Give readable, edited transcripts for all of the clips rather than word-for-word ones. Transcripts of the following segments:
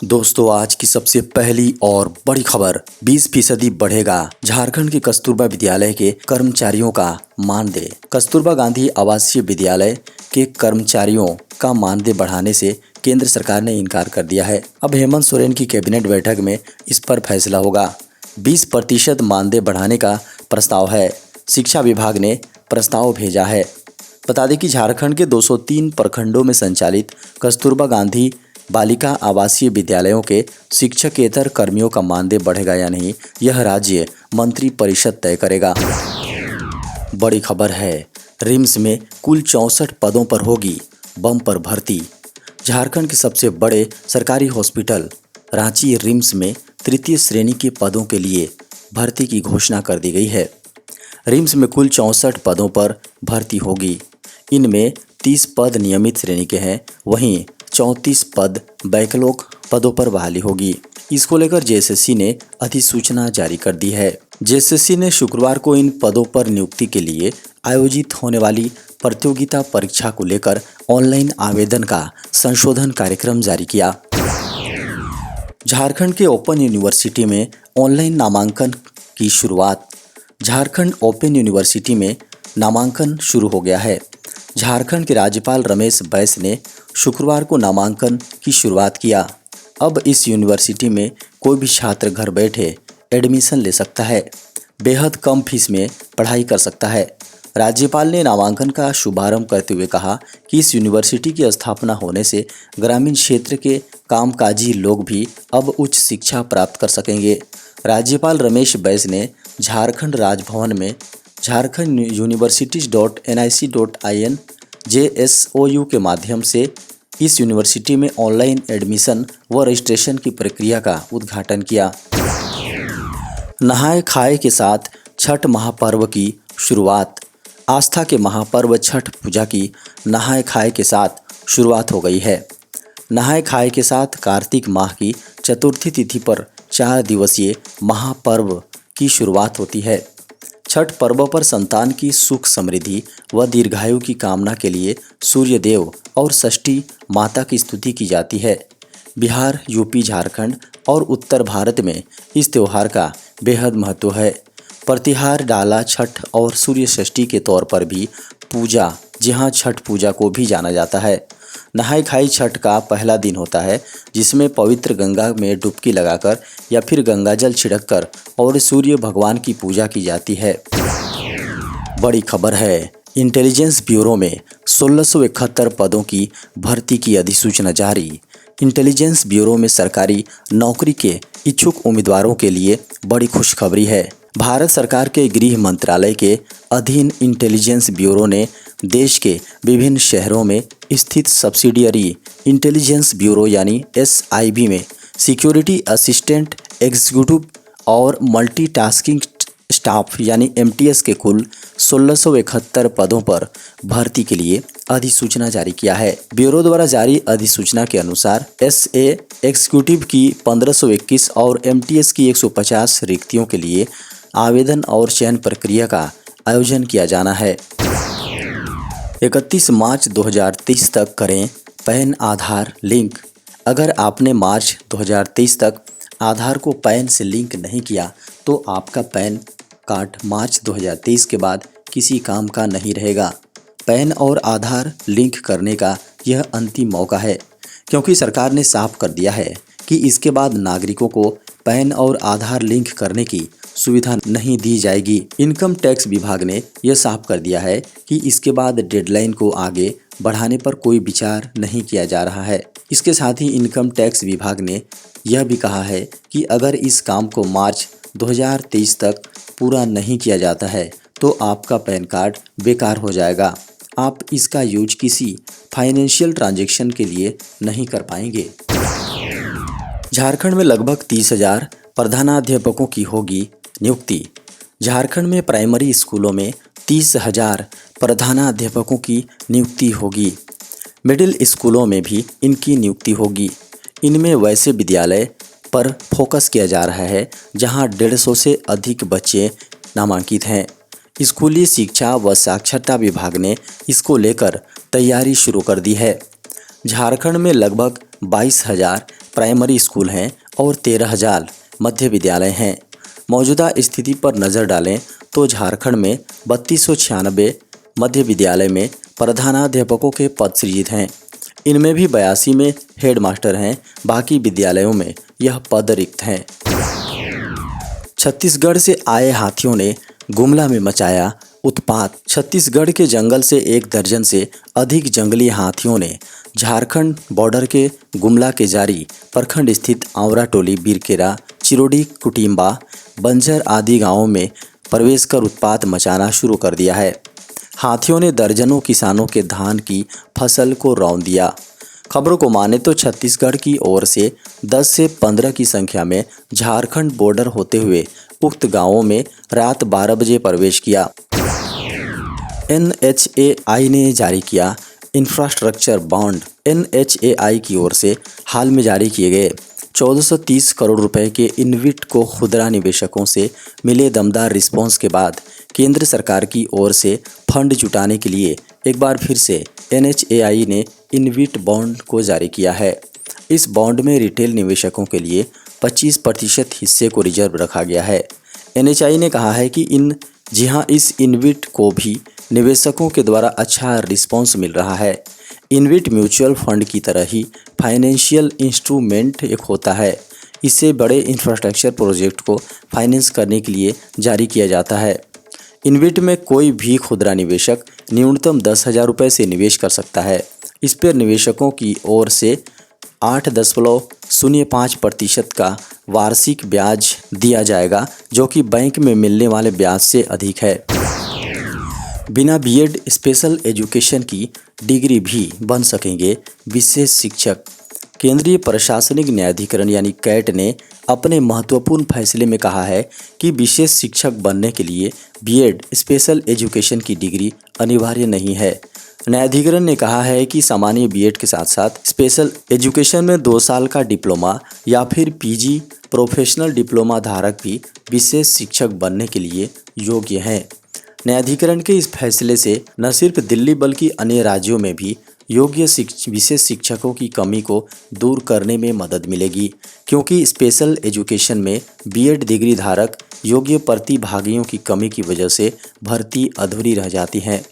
दोस्तों आज की सबसे पहली और बड़ी खबर 20% बढ़ेगा झारखंड के कस्तूरबा विद्यालय के कर्मचारियों का मानदेय। कस्तूरबा गांधी आवासीय विद्यालय के कर्मचारियों का मानदेय बढ़ाने से केंद्र सरकार ने इनकार कर दिया है। अब हेमंत सोरेन की कैबिनेट बैठक में इस पर फैसला होगा। 20% मानदेय बढ़ाने का प्रस्ताव है। शिक्षा विभाग ने प्रस्ताव भेजा है। बता दें कि झारखंड के 203 प्रखंडों में संचालित कस्तूरबा गांधी बालिका आवासीय विद्यालयों के शिक्षकेतर कर्मियों का मानदेय बढ़ेगा या नहीं, यह राज्य मंत्री परिषद तय करेगा। बड़ी खबर है, रिम्स में कुल 64 पदों पर होगी बम्पर भर्ती। झारखंड के सबसे बड़े सरकारी हॉस्पिटल रांची रिम्स में तृतीय श्रेणी के पदों के लिए भर्ती की घोषणा कर दी गई है। रिम्स में कुल 64 पदों पर भर्ती होगी। इनमें 30 पद नियमित श्रेणी के हैं, वहीं 34 पद बैकलॉग पदों पर बहाली होगी। इसको लेकर जेएसएससी ने अधिसूचना जारी कर दी है। जेएसएससी ने शुक्रवार को इन पदों पर नियुक्ति के लिए आयोजित होने वाली प्रतियोगिता परीक्षा को लेकर ऑनलाइन आवेदन का संशोधन कार्यक्रम जारी किया। झारखंड के ओपन यूनिवर्सिटी में ऑनलाइन नामांकन की शुरुआत। झारखंड ओपन यूनिवर्सिटी में नामांकन शुरू हो गया है। झारखंड के राज्यपाल रमेश बैस ने शुक्रवार को नामांकन की शुरुआत किया। अब इस यूनिवर्सिटी में कोई भी छात्र घर बैठे एडमिशन ले सकता है, बेहद कम फीस में पढ़ाई कर सकता है। राज्यपाल ने नामांकन का शुभारंभ करते हुए कहा कि इस यूनिवर्सिटी की स्थापना होने से ग्रामीण क्षेत्र के कामकाजी लोग भी अब उच्च शिक्षा प्राप्त कर सकेंगे। राज्यपाल रमेश बैस ने झारखंड राजभवन में झारखंड universities.nic.in JSOU के माध्यम से इस यूनिवर्सिटी में ऑनलाइन एडमिशन व रजिस्ट्रेशन की प्रक्रिया का उद्घाटन किया। नहाय खाए के साथ छठ महापर्व की शुरुआत। आस्था के महापर्व छठ पूजा की नहाय खाए के साथ शुरुआत हो गई है। नहाय खाए के साथ कार्तिक माह की चतुर्थी तिथि पर 4 दिवसीय महापर्व की शुरुआत होती है। छठ पर्व पर संतान की सुख समृद्धि व दीर्घायु की कामना के लिए सूर्य देव और षष्ठी माता की स्तुति की जाती है। बिहार, यूपी, झारखंड और उत्तर भारत में इस त्यौहार का बेहद महत्व है। प्रतिहार, डाला, छठ और सूर्य षष्ठी के तौर पर भी पूजा, जहाँ छठ पूजा को भी जाना जाता है। नहाय खाई छठ का पहला दिन होता है, जिसमें पवित्र गंगा में डुबकी लगाकर या फिर गंगाजल छिड़ककर और सूर्य भगवान की पूजा की जाती है। बड़ी खबर है, इंटेलिजेंस ब्यूरो में 1671 पदों की भर्ती की अधिसूचना जारी। इंटेलिजेंस ब्यूरो में सरकारी नौकरी के इच्छुक उम्मीदवारों के लिए बड़ी खुशखबरी है। भारत सरकार के गृह मंत्रालय के अधीन इंटेलिजेंस ब्यूरो ने देश के विभिन्न शहरों में स्थित सब्सिडियरी इंटेलिजेंस ब्यूरो यानी SIB में सिक्योरिटी असिस्टेंट, एग्जीक्यूटिव और मल्टीटास्किंग स्टाफ यानी MTS के कुल 1671 पदों पर भर्ती के लिए अधिसूचना जारी किया है। ब्यूरो द्वारा जारी अधिसूचना के अनुसार SA एग्जीक्यूटिव की 1521 और MTS की 150 रिक्तियों के लिए आवेदन और चयन प्रक्रिया का आयोजन किया जाना है। 31 मार्च 2023 तक करें पैन आधार लिंक। अगर आपने मार्च 2023 तक आधार को पैन से लिंक नहीं किया तो आपका पैन कार्ड मार्च 2023 के बाद किसी काम का नहीं रहेगा। पैन और आधार लिंक करने का यह अंतिम मौका है, क्योंकि सरकार ने साफ कर दिया है कि इसके बाद नागरिकों को पैन और आधार लिंक करने की सुविधा नहीं दी जाएगी। इनकम टैक्स विभाग ने यह साफ कर दिया है कि इसके बाद डेडलाइन को आगे बढ़ाने पर कोई विचार नहीं किया जा रहा है। इसके साथ ही इनकम टैक्स विभाग ने यह भी कहा है कि अगर इस काम को मार्च 2023 तक पूरा नहीं किया जाता है तो आपका पैन कार्ड बेकार हो जाएगा। आप इसका यूज किसी फाइनेंशियल ट्रांजैक्शन के लिए नहीं कर पाएंगे। झारखंड में लगभग 30,000 प्रधानाध्यापकों की होगी नियुक्ति। झारखंड में प्राइमरी स्कूलों में 30,000 प्रधानाध्यापकों की नियुक्ति होगी। मिडिल स्कूलों में भी इनकी नियुक्ति होगी। इनमें वैसे विद्यालय पर फोकस किया जा रहा है जहां 150 से अधिक बच्चे नामांकित हैं। स्कूली शिक्षा व साक्षरता विभाग ने इसको लेकर तैयारी शुरू कर दी है। झारखंड में लगभग 22,000 प्राइमरी स्कूल हैं और 13,000 मध्य विद्यालय हैं। मौजूदा स्थिति पर नज़र डालें तो झारखंड में 3296 मध्य विद्यालय में प्रधानाध्यापकों के पद सृजित हैं। इनमें भी 82 में हेड मास्टर हैं, बाकी विद्यालयों में यह पद रिक्त हैं। छत्तीसगढ़ से आए हाथियों ने गुमला में मचाया उत्पात। छत्तीसगढ़ के जंगल से 1 दर्जन से अधिक जंगली हाथियों ने झारखंड बॉर्डर के गुमला के जारी प्रखंड स्थित आंवरा टोली, बिरकेरा, चिरोडी, कुटिम्बा, बंजर आदि गांवों में प्रवेश कर उत्पात मचाना शुरू कर दिया है। हाथियों ने दर्जनों किसानों के धान की फसल को रौंद दिया। खबरों को माने तो छत्तीसगढ़ की ओर से 10 से 15 की संख्या में झारखंड बॉर्डर होते हुए उक्त गांवों में रात 12 बजे प्रवेश किया। NHAI ने जारी किया इंफ्रास्ट्रक्चर बॉन्ड। NHAI की ओर से हाल में जारी किए गए 1430 करोड़ रुपए के इनविट को खुदरा निवेशकों से मिले दमदार रिस्पॉन्स के बाद केंद्र सरकार की ओर से फंड जुटाने के लिए एक बार फिर से NHAI ने इनविट बॉन्ड को जारी किया है। इस बॉन्ड में रिटेल निवेशकों के लिए 25% हिस्से को रिजर्व रखा गया है। NHAI ने कहा है कि इस इनविट को भी निवेशकों के द्वारा अच्छा रिस्पॉन्स मिल रहा है। इनविट म्यूचुअल फंड की तरह ही फाइनेंशियल इंस्ट्रूमेंट एक होता है। इसे बड़े इंफ्रास्ट्रक्चर प्रोजेक्ट को फाइनेंस करने के लिए जारी किया जाता है। इनविट में कोई भी खुदरा निवेशक न्यूनतम 10,000 रुपये से निवेश कर सकता है। इस पर निवेशकों की ओर से 8.05% का वार्षिक ब्याज दिया जाएगा, जो कि बैंक में मिलने वाले ब्याज से अधिक है। बिना बीएड स्पेशल एजुकेशन की डिग्री भी बन सकेंगे विशेष शिक्षक। केंद्रीय प्रशासनिक न्यायाधिकरण यानी कैट ने अपने महत्वपूर्ण फैसले में कहा है कि विशेष शिक्षक बनने के लिए बीएड स्पेशल एजुकेशन की डिग्री अनिवार्य नहीं है। न्यायाधिकरण ने कहा है कि सामान्य बीएड के साथ साथ स्पेशल एजुकेशन में 2 साल का डिप्लोमा या फिर पीजी प्रोफेशनल डिप्लोमा धारक भी विशेष शिक्षक बनने के लिए योग्य हैं। न्यायाधिकरण के इस फैसले से न सिर्फ दिल्ली बल्कि अन्य राज्यों में भी योग्य विशेष शिक्षकों की कमी को दूर करने में मदद मिलेगी, क्योंकि स्पेशल एजुकेशन में बीएड डिग्री धारक योग्य प्रतिभागियों की कमी की वजह से भर्ती अधूरी रह जाती है।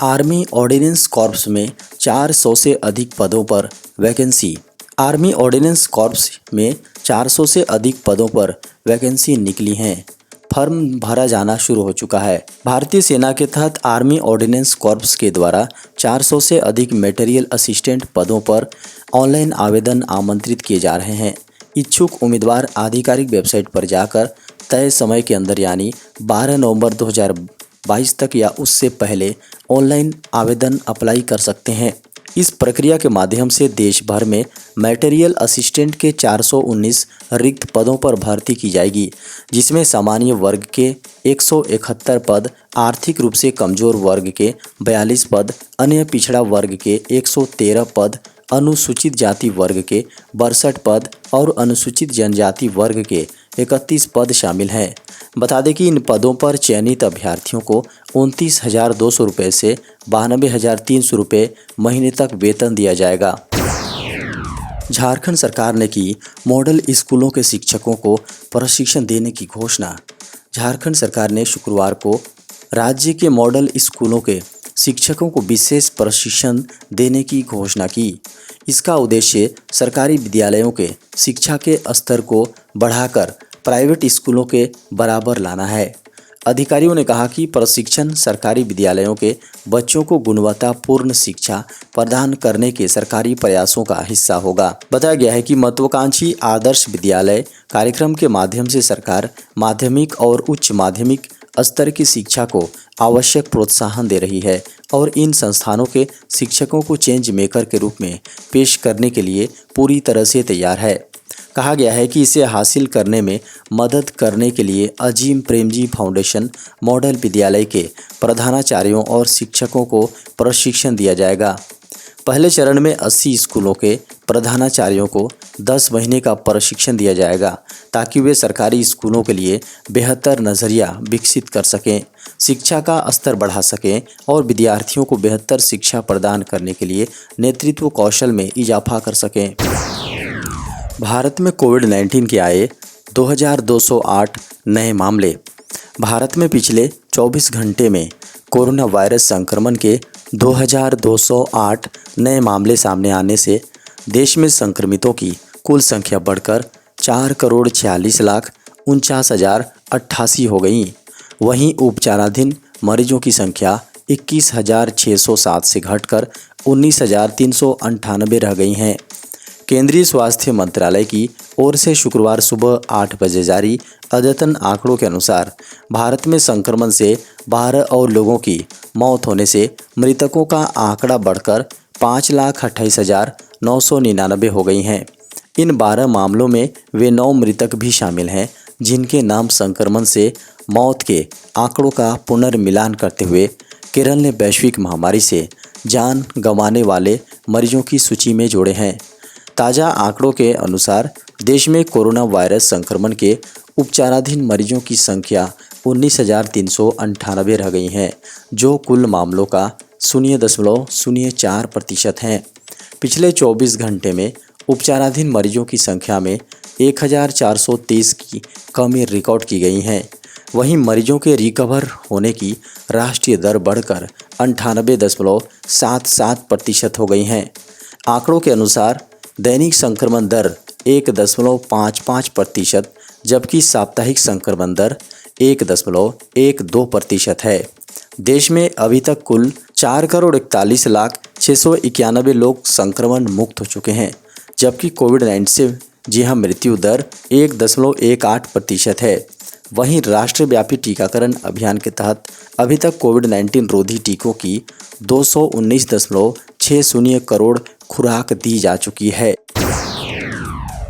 आर्मी ऑर्डिनेंस कॉर्प्स में 400 से अधिक पदों पर वैकेंसी। आर्मी ऑर्डिनेंस कॉर्प्स में 400 से अधिक पदों पर वैकेंसी निकली हैं। फॉर्म भरा जाना शुरू हो चुका है। भारतीय सेना के तहत आर्मी ऑर्डिनेंस कॉर्प्स के द्वारा 400 से अधिक मटेरियल असिस्टेंट पदों पर ऑनलाइन आवेदन आमंत्रित किए जा रहे हैं। इच्छुक उम्मीदवार आधिकारिक वेबसाइट पर जाकर तय समय के अंदर यानी 12 नवंबर 2022 तक या उससे पहले ऑनलाइन आवेदन अप्लाई कर सकते हैं। इस प्रक्रिया के माध्यम से देश भर में मटेरियल असिस्टेंट के 419 रिक्त पदों पर भर्ती की जाएगी, जिसमें सामान्य वर्ग के 171 पद, आर्थिक रूप से कमजोर वर्ग के 42 पद, अन्य पिछड़ा वर्ग के 113 पद, अनुसूचित जाति वर्ग के 62 पद और अनुसूचित जनजाति वर्ग के 31 पद शामिल हैं। बता दें कि इन पदों पर चयनित अभ्यर्थियों को 29,200 रुपये से 92,300 रुपये महीने तक वेतन दिया जाएगा। झारखंड सरकार ने की मॉडल स्कूलों के शिक्षकों को प्रशिक्षण देने की घोषणा। झारखंड सरकार ने शुक्रवार को राज्य के मॉडल स्कूलों के शिक्षकों को विशेष प्रशिक्षण देने की घोषणा की। इसका उद्देश्य सरकारी विद्यालयों के शिक्षा के स्तर को बढ़ाकर प्राइवेट स्कूलों के बराबर लाना है। अधिकारियों ने कहा कि प्रशिक्षण सरकारी विद्यालयों के बच्चों को गुणवत्तापूर्ण शिक्षा प्रदान करने के सरकारी प्रयासों का हिस्सा होगा। बताया गया है कि महत्वाकांक्षी आदर्श विद्यालय कार्यक्रम के माध्यम से सरकार माध्यमिक और उच्च माध्यमिक स्तर की शिक्षा को आवश्यक प्रोत्साहन दे रही है और इन संस्थानों के शिक्षकों को चेंज मेकर के रूप में पेश करने के लिए पूरी तरह से तैयार है। कहा गया है कि इसे हासिल करने में मदद करने के लिए अजीम प्रेमजी फाउंडेशन मॉडल विद्यालय के प्रधानाचार्यों और शिक्षकों को प्रशिक्षण दिया जाएगा। पहले चरण में 80 स्कूलों के प्रधानाचार्यों को 10 महीने का प्रशिक्षण दिया जाएगा, ताकि वे सरकारी स्कूलों के लिए बेहतर नज़रिया विकसित कर सकें, शिक्षा का स्तर बढ़ा सकें और विद्यार्थियों को बेहतर शिक्षा प्रदान करने के लिए नेतृत्व कौशल में इजाफा कर सकें। भारत में कोविड-19 के आए 2208 नए मामले। भारत में पिछले 24 घंटे में कोरोना वायरस संक्रमण के 2208 नए मामले सामने आने से देश में संक्रमितों की कुल संख्या बढ़कर 4,46,49,088 हो गई। वहीं उपचाराधीन मरीजों की संख्या 21,607 से घटकर 19,398 रह गई हैं। केंद्रीय स्वास्थ्य मंत्रालय की ओर से शुक्रवार सुबह 8 बजे जारी अद्यतन आंकड़ों के अनुसार भारत में संक्रमण से 12 और लोगों की मौत होने से मृतकों का आंकड़ा बढ़कर 5,28,999 हो गई हैं। इन 12 मामलों में वे 9 मृतक भी शामिल हैं जिनके नाम संक्रमण से मौत के आंकड़ों का पुनर्मिलान करते हुए केरल ने वैश्विक महामारी से जान गंवाने वाले मरीजों की सूची में जोड़े हैं। ताज़ा आंकड़ों के अनुसार देश में कोरोना वायरस संक्रमण के उपचाराधीन मरीजों की संख्या 19,398 रह गई है, जो कुल मामलों का 0.04% है। पिछले 24 घंटे में उपचाराधीन मरीजों की संख्या में 1,423 की कमी रिकॉर्ड की गई है। वहीं मरीजों के रिकवर होने की राष्ट्रीय दर बढ़कर 98.77% हो गई है। आंकड़ों के अनुसार दैनिक संक्रमण दर 1.55%, जबकि साप्ताहिक संक्रमण दर 1.12% है। देश में अभी तक कुल 4,41,691 लोग संक्रमण मुक्त हो चुके हैं, जबकि कोविड-19 से मृत्यु दर 1.18% है। वहीं राष्ट्रव्यापी टीकाकरण अभियान के तहत अभी तक कोविड-19 रोधी टीकों की 219.60 करोड़ खुराक दी जा चुकी है।